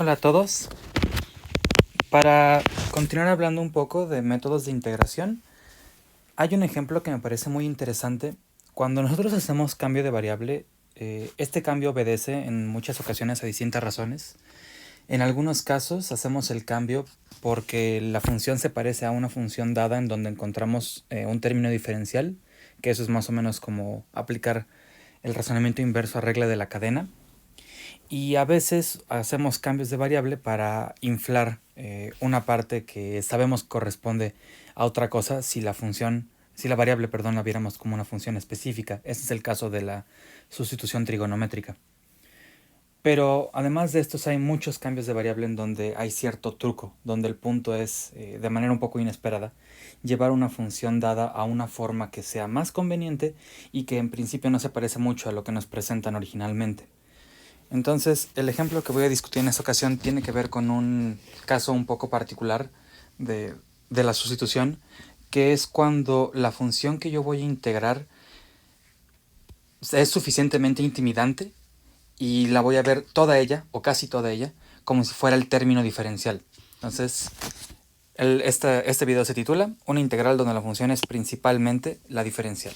Hola a todos. Para continuar hablando un poco de métodos de integración, hay un ejemplo que me parece muy interesante. Cuando nosotros hacemos cambio de variable, este cambio obedece en muchas ocasiones a distintas razones. En algunos casos hacemos el cambio porque la función se parece a una función dada en donde encontramos un término diferencial, que eso es más o menos como aplicar el razonamiento inverso a regla de la cadena. Y a veces hacemos cambios de variable para inflar una parte que sabemos corresponde a otra cosa si la variable, perdón, la viéramos como una función específica. Ese es el caso de la sustitución trigonométrica. Pero además de estos hay muchos cambios de variable en donde hay cierto truco, donde el punto es, de manera un poco inesperada, llevar una función dada a una forma que sea más conveniente y que en principio no se parece mucho a lo que nos presentan originalmente. Entonces, el ejemplo que voy a discutir en esta ocasión tiene que ver con un caso un poco particular de la sustitución, que es cuando la función que yo voy a integrar es suficientemente intimidante y la voy a ver toda ella, o casi toda ella, como si fuera el término diferencial. Entonces, este video se titula Una integral donde la función es principalmente la diferencial.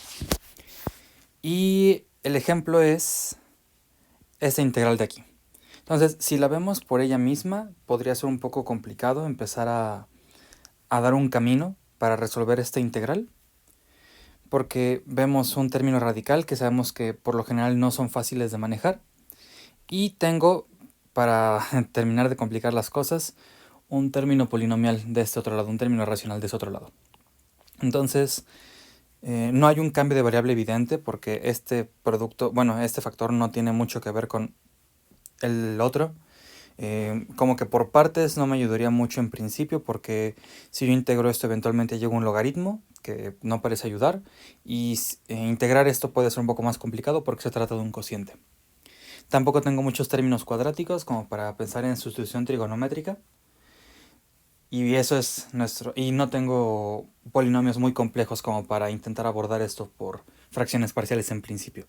Y el ejemplo es esta integral de aquí. Entonces, si la vemos por ella misma, podría ser un poco complicado empezar a dar un camino para resolver esta integral, porque vemos un término radical que sabemos que por lo general no son fáciles de manejar, y tengo, para terminar de complicar las cosas, un término polinomial de este otro lado, un término racional de este otro lado. Entonces, no hay un cambio de variable evidente porque este producto, bueno, este factor no tiene mucho que ver con el otro. Como que por partes no me ayudaría mucho en principio, porque si yo integro esto eventualmente llega un logaritmo que no parece ayudar, y integrar esto puede ser un poco más complicado porque se trata de un cociente. Tampoco tengo muchos términos cuadráticos como para pensar en sustitución trigonométrica, y eso es y no tengo polinomios muy complejos como para intentar abordar esto por fracciones parciales en principio.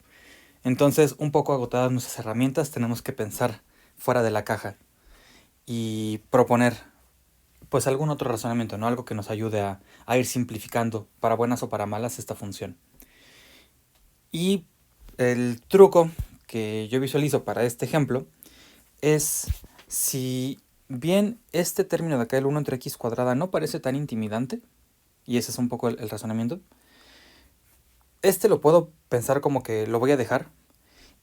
Entonces, un poco agotadas nuestras herramientas, tenemos que pensar fuera de la caja y proponer pues algún otro razonamiento, ¿no? Algo que nos ayude a ir simplificando, para buenas o para malas, esta función. Y el truco que yo visualizo para este ejemplo es, si bien este término de acá, el 1 entre x cuadrada, no parece tan intimidante, y ese es un poco el razonamiento, este lo puedo pensar como que lo voy a dejar,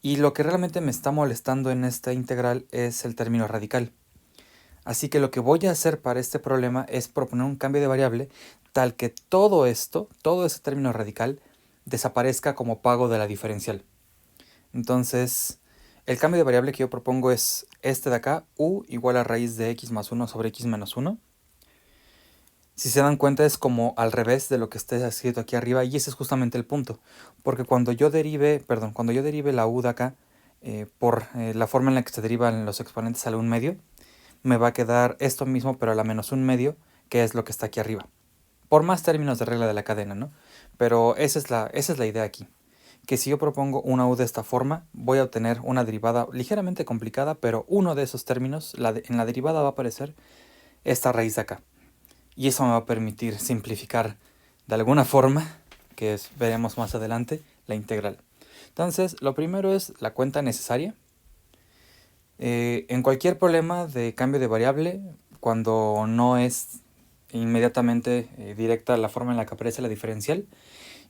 y lo que realmente me está molestando en esta integral es el término radical. Así que lo que voy a hacer para este problema es proponer un cambio de variable tal que todo esto, todo ese término radical, desaparezca como pago de la diferencial. Entonces, el cambio de variable que yo propongo es este de acá, u igual a raíz de x más 1 sobre x menos 1. Si se dan cuenta, es como al revés de lo que está escrito aquí arriba, y ese es justamente el punto. Porque cuando yo derive la u de acá, por la forma en la que se derivan los exponentes a la 1/2, me va a quedar esto mismo, pero a la menos 1/2, que es lo que está aquí arriba. Por más términos de regla de la cadena, ¿no? Pero esa es la idea aquí. Que si yo propongo una u de esta forma, voy a obtener una derivada ligeramente complicada, pero uno de esos términos, en la derivada va a aparecer esta raíz de acá. Y eso me va a permitir simplificar de alguna forma, que veremos más adelante, la integral. Entonces, lo primero es la cuenta necesaria. En cualquier problema de cambio de variable, cuando no es inmediatamente directa la forma en la que aparece la diferencial,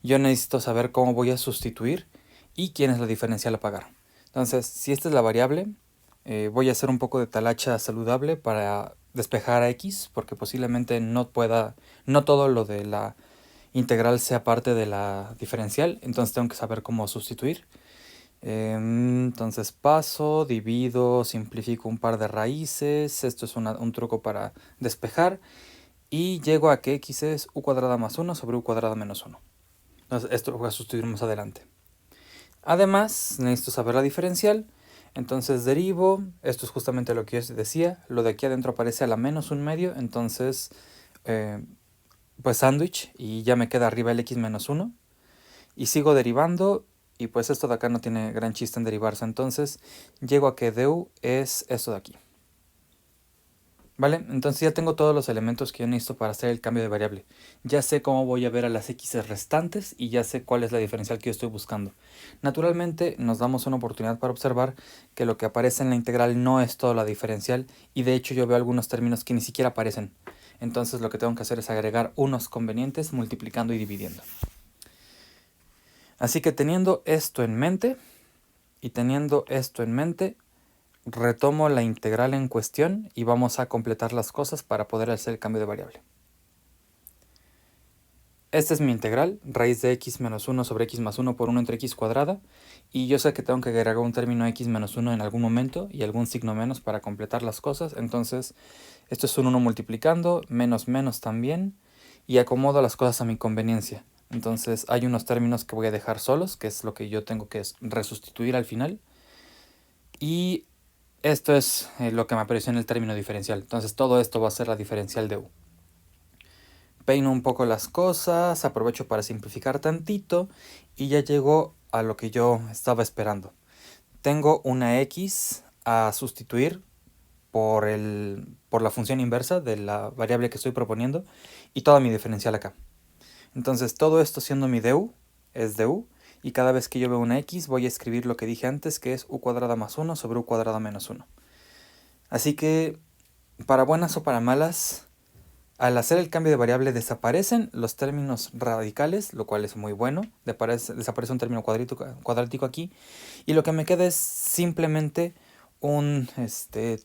yo necesito saber cómo voy a sustituir y quién es la diferencial a pagar. Entonces, si esta es la variable, voy a hacer un poco de talacha saludable para despejar a x, porque posiblemente no todo lo de la integral sea parte de la diferencial, entonces tengo que saber cómo sustituir. Entonces paso, divido, simplifico un par de raíces. Esto es un truco para despejar. Y llego a que x es u cuadrada más 1 sobre u cuadrada menos 1. Entonces esto lo voy a sustituir más adelante. Además, necesito saber la diferencial. Entonces derivo. Esto es justamente lo que yo decía. Lo de aquí adentro aparece a la menos 1/2. Entonces, pues sándwich. Y ya me queda arriba el x menos 1. Y sigo derivando. Y pues esto de acá no tiene gran chiste en derivarse. Entonces llego a que du es esto de aquí. ¿Vale? Entonces ya tengo todos los elementos que yo necesito para hacer el cambio de variable. Ya sé cómo voy a ver a las x restantes y ya sé cuál es la diferencial que yo estoy buscando. Naturalmente nos damos una oportunidad para observar que lo que aparece en la integral no es toda la diferencial y de hecho yo veo algunos términos que ni siquiera aparecen. Entonces lo que tengo que hacer es agregar unos convenientes multiplicando y dividiendo. Así que teniendo esto en mente retomo la integral en cuestión y vamos a completar las cosas para poder hacer el cambio de variable. Esta es mi integral, raíz de x menos 1 sobre x más 1 por 1 entre x cuadrada, y yo sé que tengo que agregar un término x menos 1 en algún momento y algún signo menos para completar las cosas, entonces esto es un 1 multiplicando, menos menos también, y acomodo las cosas a mi conveniencia. Entonces hay unos términos que voy a dejar solos, que es lo que yo tengo que resustituir al final, y esto es lo que me apareció en el término diferencial. Entonces todo esto va a ser la diferencial de u. Peino un poco las cosas, aprovecho para simplificar tantito y ya llego a lo que yo estaba esperando. Tengo una x a sustituir por la función inversa de la variable que estoy proponiendo y toda mi diferencial acá. Entonces todo esto siendo mi du es du, y cada vez que yo veo una x voy a escribir lo que dije antes, que es u cuadrada más 1 sobre u cuadrada menos 1. Así que, para buenas o para malas, al hacer el cambio de variable desaparecen los términos radicales, lo cual es muy bueno. Desaparece un término cuadrático aquí, y lo que me queda es simplemente un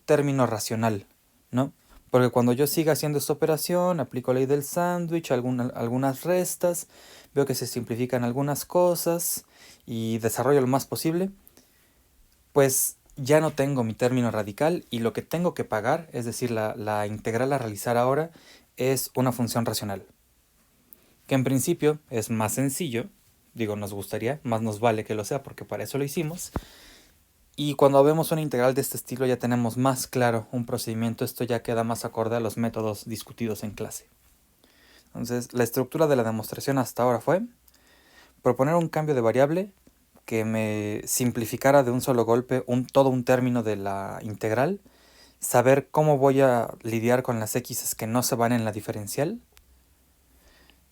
término racional, ¿no? Porque cuando yo siga haciendo esta operación, aplico la ley del sándwich, algunas restas, veo que se simplifican algunas cosas y desarrollo lo más posible, pues ya no tengo mi término radical y lo que tengo que pagar, es decir, la integral a realizar ahora, es una función racional. Que en principio es más sencillo, digo, nos gustaría, más nos vale que lo sea porque para eso lo hicimos. Y cuando vemos una integral de este estilo ya tenemos más claro un procedimiento, esto ya queda más acorde a los métodos discutidos en clase. Entonces, la estructura de la demostración hasta ahora fue proponer un cambio de variable que me simplificara de un solo golpe todo un término de la integral, saber cómo voy a lidiar con las x que no se van en la diferencial,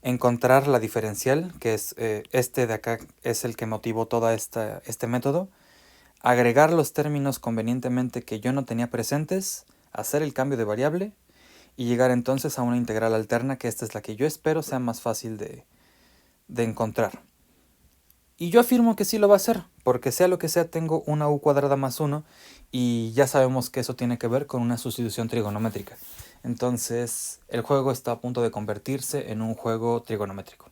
encontrar la diferencial, que es este de acá, es el que motivó todo este método, agregar los términos convenientemente que yo no tenía presentes, hacer el cambio de variable y llegar entonces a una integral alterna, que esta es la que yo espero sea más fácil de encontrar. Y yo afirmo que sí lo va a hacer, porque sea lo que sea tengo una u cuadrada más 1 y ya sabemos que eso tiene que ver con una sustitución trigonométrica. Entonces el juego está a punto de convertirse en un juego trigonométrico.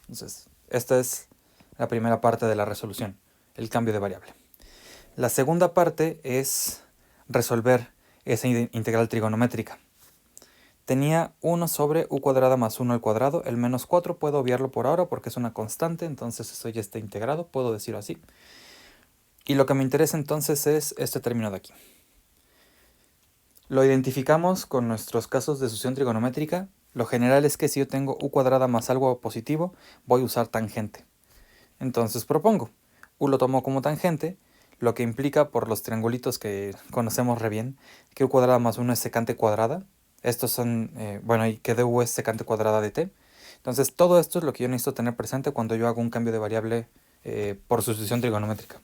Entonces esta es la primera parte de la resolución, el cambio de variable. La segunda parte es resolver esa integral trigonométrica. Tenía 1 sobre u cuadrada más 1 al cuadrado. El menos 4 puedo obviarlo por ahora porque es una constante, entonces eso ya está integrado, puedo decirlo así. Y lo que me interesa entonces es este término de aquí. Lo identificamos con nuestros casos de sucesión trigonométrica. Lo general es que si yo tengo u cuadrada más algo positivo, voy a usar tangente. Entonces propongo, u lo tomo como tangente, lo que implica por los triangulitos que conocemos re bien, que u cuadrada más 1 es secante cuadrada. Estos son, y que du es secante cuadrada de t. Entonces todo esto es lo que yo necesito tener presente cuando yo hago un cambio de variable por sustitución trigonométrica.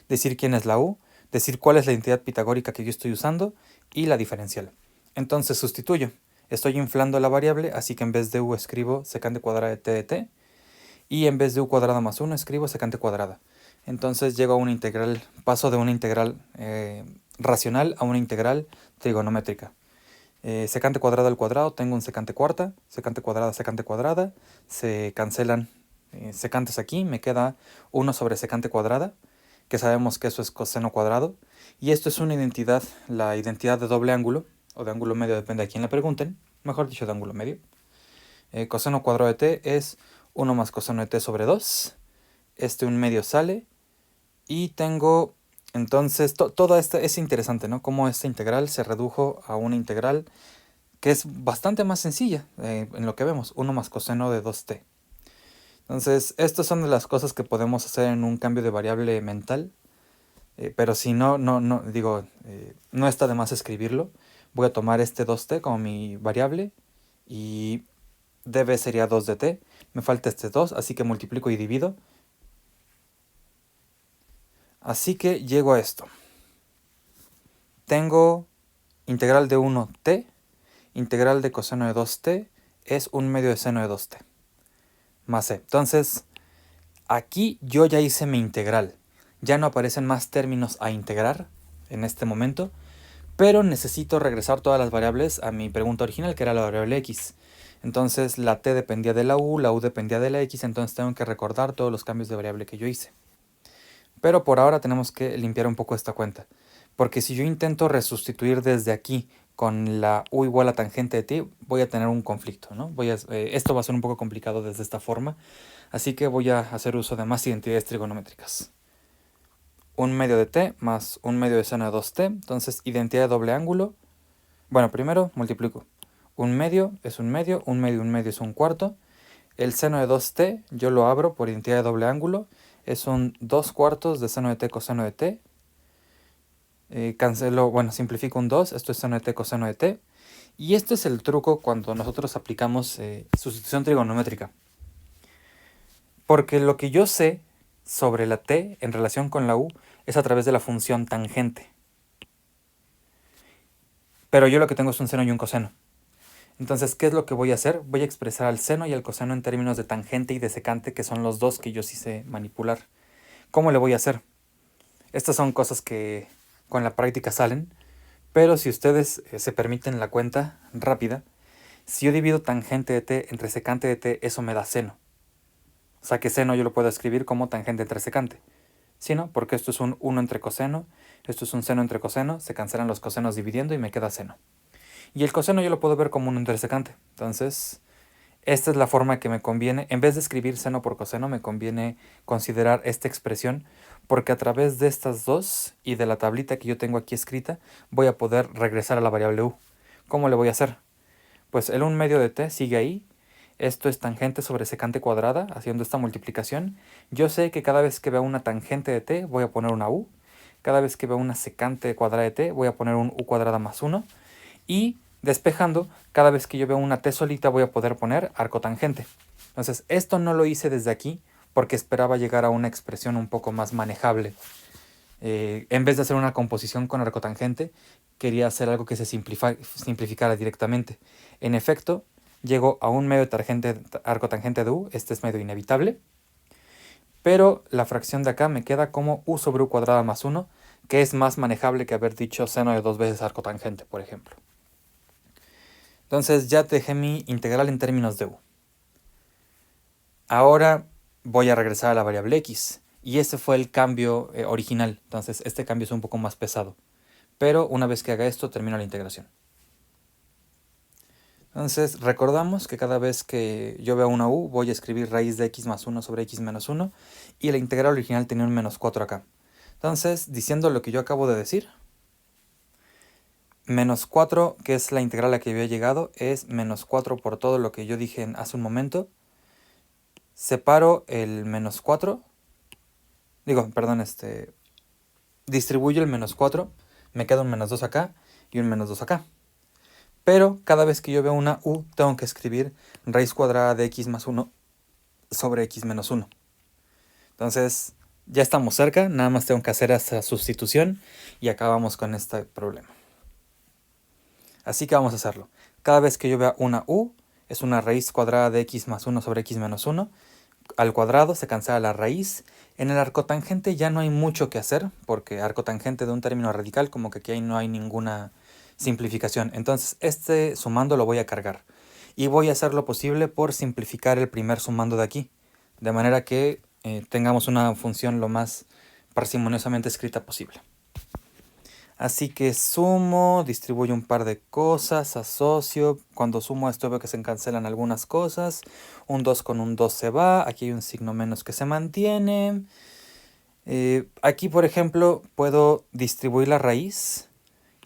Decir quién es la u, decir cuál es la identidad pitagórica que yo estoy usando y la diferencial. Entonces sustituyo. Estoy inflando la variable, así que en vez de u escribo secante cuadrada de t, y en vez de u cuadrada más 1 escribo secante cuadrada. Entonces llego a una integral, paso de una integral racional a una integral trigonométrica. Secante cuadrada al cuadrado, tengo un secante cuarta, secante cuadrada, se cancelan secantes aquí, me queda 1 sobre secante cuadrada, que sabemos que eso es coseno cuadrado, y esto es una identidad, la identidad de doble ángulo, o de ángulo medio, depende de quién le pregunten, mejor dicho de ángulo medio. Coseno cuadrado de t es 1 más coseno de t sobre 2, un medio sale, y tengo, entonces, todo esto es interesante, ¿no? Cómo esta integral se redujo a una integral que es bastante más sencilla, en lo que vemos, 1 más coseno de 2t. Entonces, estas son de las cosas que podemos hacer en un cambio de variable mental, pero si no está de más escribirlo, voy a tomar este 2t como mi variable y db sería 2 de t. Me falta este 2, así que multiplico y divido. Así que llego a esto. Tengo integral de 1t, integral de coseno de 2t es 1/2 de seno de 2t, más c. Entonces, aquí yo ya hice mi integral. Ya no aparecen más términos a integrar en este momento, pero necesito regresar todas las variables a mi pregunta original, que era la variable x. Entonces la t dependía de la u dependía de la x, entonces tengo que recordar todos los cambios de variable que yo hice. Pero por ahora tenemos que limpiar un poco esta cuenta, porque si yo intento resustituir desde aquí con la u igual a tangente de t, voy a tener un conflicto, ¿no? Esto va a ser un poco complicado desde esta forma, así que voy a hacer uso de más identidades trigonométricas. 1/2 de t más 1/2 de seno de 2t, entonces identidad de doble ángulo. Bueno, primero multiplico. 1/2 es 1/2, 1/2, 1/2 es 1/4. El seno de 2t yo lo abro por identidad de doble ángulo, es un 2/4 de seno de t coseno de t. Cancelo, bueno, simplifico un 2, esto es seno de t coseno de t. Y este es el truco cuando nosotros aplicamos sustitución trigonométrica. Porque lo que yo sé sobre la t en relación con la u es a través de la función tangente. Pero yo lo que tengo es un seno y un coseno. Entonces, ¿qué es lo que voy a hacer? Voy a expresar al seno y al coseno en términos de tangente y de secante, que son los dos que yo sí sé manipular. ¿Cómo le voy a hacer? Estas son cosas que con la práctica salen, pero si ustedes se permiten la cuenta rápida, si yo divido tangente de t entre secante de t, eso me da seno. O sea que seno yo lo puedo escribir como tangente entre secante. ¿Sí, no? Porque esto es un 1 entre coseno, esto es un seno entre coseno, se cancelan los cosenos dividiendo y me queda seno. Y el coseno yo lo puedo ver como un intersecante. Entonces, esta es la forma que me conviene. En vez de escribir seno por coseno, me conviene considerar esta expresión, porque a través de estas dos y de la tablita que yo tengo aquí escrita, voy a poder regresar a la variable u. ¿Cómo le voy a hacer? Pues el 1/2 de t sigue ahí. Esto es tangente sobre secante cuadrada, haciendo esta multiplicación. Yo sé que cada vez que vea una tangente de t, voy a poner una u. Cada vez que vea una secante cuadrada de t, voy a poner un u cuadrada más 1. Y despejando, cada vez que yo veo una t solita voy a poder poner arco tangente. Entonces, esto no lo hice desde aquí porque esperaba llegar a una expresión un poco más manejable. En vez de hacer una composición con arco tangente, quería hacer algo que se simplificara directamente. En efecto, llego a un medio de arco tangente de u, este es medio inevitable, pero la fracción de acá me queda como u sobre u cuadrada más 1, que es más manejable que haber dicho seno de 2 veces arco tangente, por ejemplo. Entonces ya dejé mi integral en términos de u. Ahora voy a regresar a la variable x. Y ese fue el cambio original. Entonces este cambio es un poco más pesado. Pero una vez que haga esto, termino la integración. Entonces recordamos que cada vez que yo vea una u, voy a escribir raíz de x más 1 sobre x menos 1. Y la integral original tenía un menos 4 acá. Entonces, diciendo lo que yo acabo de decir, menos 4, que es la integral a la que había llegado, es menos 4 por todo lo que yo dije hace un momento. Separo el menos 4. Distribuyo el menos 4. Me queda un menos 2 acá y un menos 2 acá. Pero cada vez que yo veo una u, tengo que escribir raíz cuadrada de x más 1 sobre x menos 1. Entonces, ya estamos cerca. Nada más tengo que hacer esa sustitución y acabamos con este problema. Así que vamos a hacerlo. Cada vez que yo vea una u, es una raíz cuadrada de x más 1 sobre x menos 1. Al cuadrado se cancela la raíz. En el arco tangente ya no hay mucho que hacer, porque arco tangente de un término radical, como que aquí no hay ninguna simplificación. Entonces este sumando lo voy a cargar. Y voy a hacer lo posible por simplificar el primer sumando de aquí. De manera que tengamos una función lo más parsimoniosamente escrita posible. Así que sumo, distribuyo un par de cosas, asocio. Cuando sumo esto veo que se cancelan algunas cosas. Un 2 con un 2 se va. Aquí hay un signo menos que se mantiene. Aquí, por ejemplo, puedo distribuir la raíz.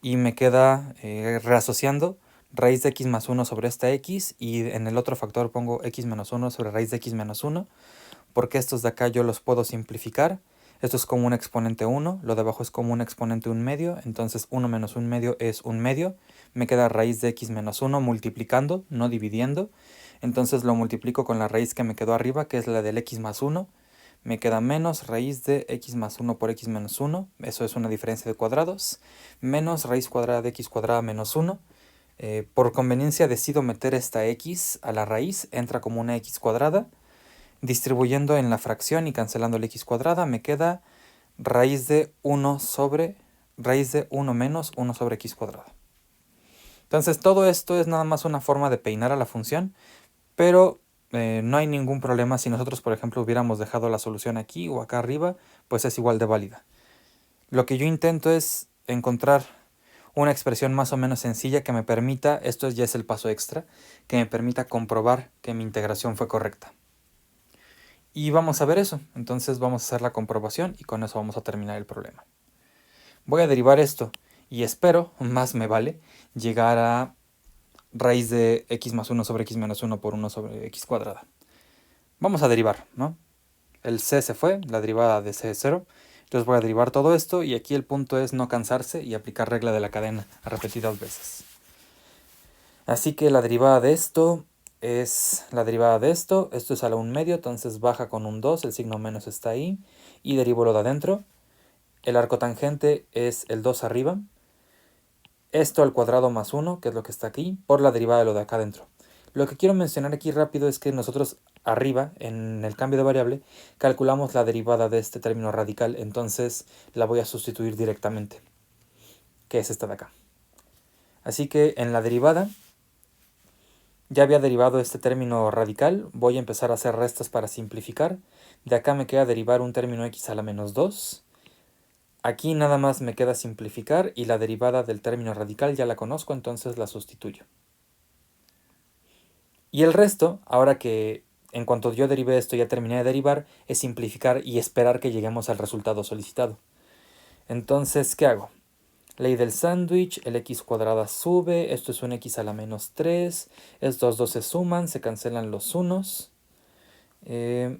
Y me queda reasociando raíz de x más 1 sobre esta x. Y en el otro factor pongo x menos 1 sobre raíz de x menos 1. Porque estos de acá yo los puedo simplificar. Esto es como un exponente 1, lo de abajo es como un exponente 1 medio, entonces 1 menos 1 medio es 1 medio. Me queda raíz de x menos 1 multiplicando, no dividiendo. Entonces lo multiplico con la raíz que me quedó arriba, que es la del x más 1. Me queda menos raíz de x más 1 por x menos 1, eso es una diferencia de cuadrados, menos raíz cuadrada de x cuadrada menos 1. Por conveniencia decido meter esta x a la raíz, entra como una x cuadrada. Distribuyendo en la fracción y cancelando la x cuadrada, me queda raíz de 1 menos 1 sobre x cuadrada. Entonces todo esto es nada más una forma de peinar a la función, pero no hay ningún problema si nosotros, por ejemplo, hubiéramos dejado la solución aquí o acá arriba, pues es igual de válida. Lo que yo intento es encontrar una expresión más o menos sencilla que me permita, esto ya es el paso extra, que me permita comprobar que mi integración fue correcta. Y vamos a ver eso, entonces vamos a hacer la comprobación y con eso vamos a terminar el problema. Voy a derivar esto y espero, más me vale, llegar a raíz de x más 1 sobre x menos 1 por 1 sobre x cuadrada. Vamos a derivar, ¿no? El c se fue, la derivada de c es 0. Entonces voy a derivar todo esto y aquí el punto es no cansarse y aplicar regla de la cadena repetidas veces. Así que la derivada de esto es la derivada de esto. Esto es a la 1 medio, entonces baja con un 2, el signo menos está ahí. Y derivo lo de adentro. El arco tangente es el 2 arriba. Esto al cuadrado más 1, que es lo que está aquí, por la derivada de lo de acá adentro. Lo que quiero mencionar aquí rápido es que nosotros arriba, en el cambio de variable, calculamos la derivada de este término radical, entonces la voy a sustituir directamente, que es esta de acá. Así que en la derivada, ya había derivado este término radical, voy a empezar a hacer restas para simplificar. De acá me queda derivar un término x a la menos 2. Aquí nada más me queda simplificar y la derivada del término radical ya la conozco, entonces la sustituyo. Y el resto, ahora que en cuanto yo derivé esto ya terminé de derivar, es simplificar y esperar que lleguemos al resultado solicitado. Entonces, ¿qué hago? Ley del sándwich, el x cuadrada sube, esto es un x a la menos 3, estos dos se suman, se cancelan los unos. Y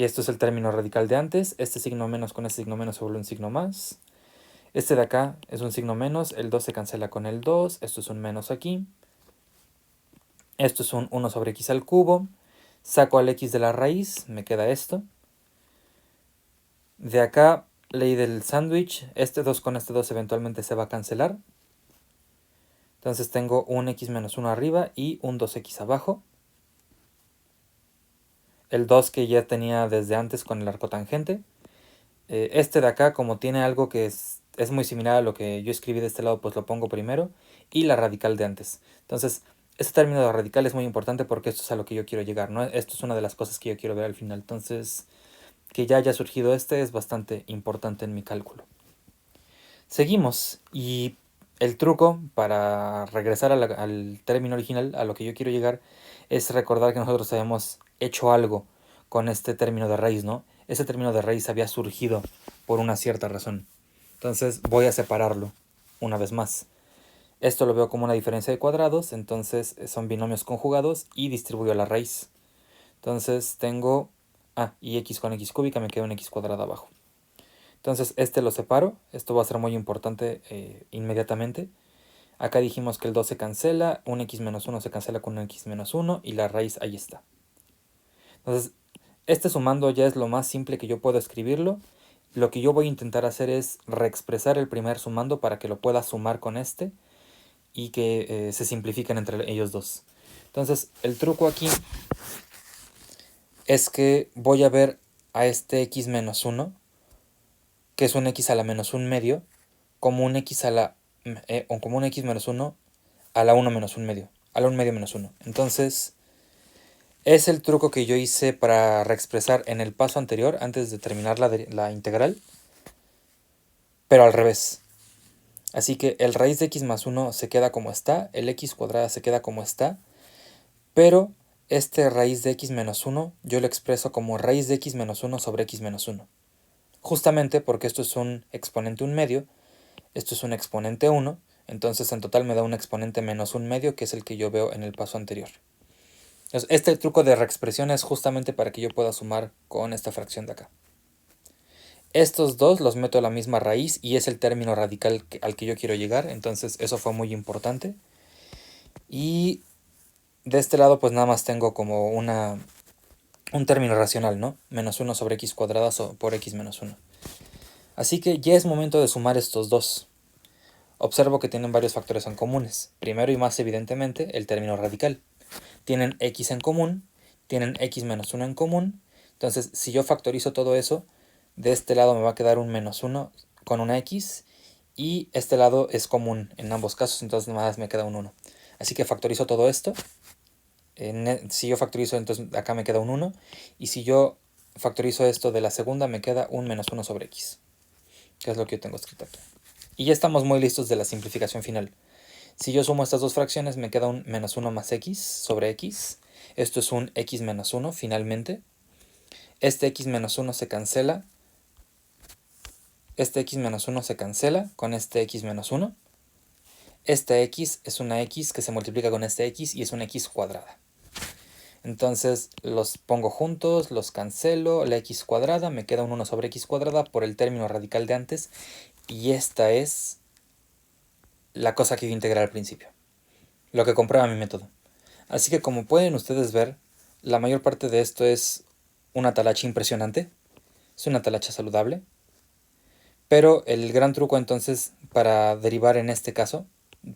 esto es el término radical de antes, este signo menos con este signo menos se vuelve un signo más. Este de acá es un signo menos, el 2 se cancela con el 2, esto es un menos aquí. Esto es un 1 sobre x al cubo. Saco al x de la raíz, me queda esto. De acá, ley del sándwich, este 2 con este 2 eventualmente se va a cancelar. Entonces tengo un x menos 1 arriba y un 2x abajo. El 2 que ya tenía desde antes con el arco tangente. Este de acá, como tiene algo que es muy similar a lo que yo escribí de este lado, pues lo pongo primero. Y la radical de antes. Entonces, este término de radical es muy importante porque esto es a lo que yo quiero llegar, ¿no? Esto es una de las cosas que yo quiero ver al final. Entonces, que ya haya surgido este es bastante importante en mi cálculo. Seguimos y el truco para regresar al término original, a lo que yo quiero llegar, es recordar que nosotros habíamos hecho algo con este término de raíz, ¿no? Ese término de raíz había surgido por una cierta razón. Entonces voy a separarlo una vez más. Esto lo veo como una diferencia de cuadrados, entonces son binomios conjugados y distribuyo la raíz. Entonces tengo, y x con x cúbica me queda un x cuadrado abajo. Entonces este lo separo, esto va a ser muy importante inmediatamente. Acá dijimos que el 2 se cancela, un x menos 1 se cancela con un x menos 1 y la raíz ahí está. Entonces este sumando ya es lo más simple que yo puedo escribirlo. Lo que yo voy a intentar hacer es reexpresar el primer sumando para que lo pueda sumar con este y que se simplifiquen entre ellos dos. Entonces el truco aquí es que voy a ver a este x menos 1, que es un x a la menos 1 medio, como un x a la o como un x menos 1 a la 1 menos 1 medio, a la 1 medio menos 1. Entonces, es el truco que yo hice para reexpresar en el paso anterior, antes de terminar la integral, pero al revés. Así que el raíz de x más 1 se queda como está, el x cuadrada se queda como está, pero este raíz de x menos 1 yo lo expreso como raíz de x menos 1 sobre x menos 1. Justamente porque esto es un exponente 1 medio, esto es un exponente 1, entonces en total me da un exponente menos 1 medio, que es el que yo veo en el paso anterior. Entonces, este truco de reexpresión es justamente para que yo pueda sumar con esta fracción de acá. Estos dos los meto a la misma raíz y es el término radical al que yo quiero llegar, entonces eso fue muy importante. Y de este lado pues nada más tengo como un término racional, ¿no? Menos 1 sobre x cuadrada por x menos 1. Así que ya es momento de sumar estos dos. Observo que tienen varios factores en comunes. Primero y más evidentemente, el término radical. Tienen x en común, tienen x menos 1 en común. Entonces, si yo factorizo todo eso, de este lado me va a quedar un menos 1 con una x, y este lado es común en ambos casos, entonces nada más me queda un 1. Así que factorizo todo esto. Si yo factorizo, entonces acá me queda un 1, y si yo factorizo esto de la segunda, me queda un menos 1 sobre x, que es lo que yo tengo escrito aquí. Y ya estamos muy listos de la simplificación final. Si yo sumo estas dos fracciones, me queda un menos 1 más x sobre x. Esto es un x menos 1 finalmente. Este x menos 1 se cancela. Este x menos 1 se cancela con este x menos 1. Esta x es una x que se multiplica con este x y es una x cuadrada. Entonces los pongo juntos, los cancelo, la x cuadrada, me queda un 1 sobre x cuadrada por el término radical de antes. Y esta es la cosa que iba a integrar al principio, lo que comprueba mi método. Así que como pueden ustedes ver, la mayor parte de esto es una talacha impresionante, es una talacha saludable, pero el gran truco entonces para derivar en este caso,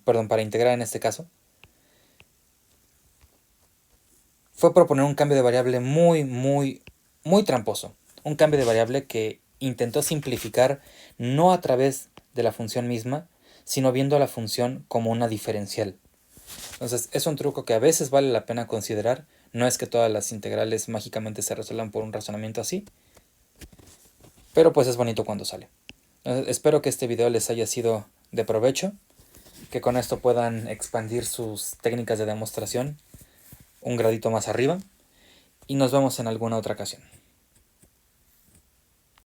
perdón, para integrar en este caso, fue proponer un cambio de variable muy tramposo. Un cambio de variable que intentó simplificar no a través de la función misma, sino viendo a la función como una diferencial. Entonces es un truco que a veces vale la pena considerar. No es que todas las integrales mágicamente se resuelvan por un razonamiento así, pero pues es bonito cuando sale. Entonces, espero que este video les haya sido de provecho, que con esto puedan expandir sus técnicas de demostración un gradito más arriba, y nos vemos en alguna otra ocasión.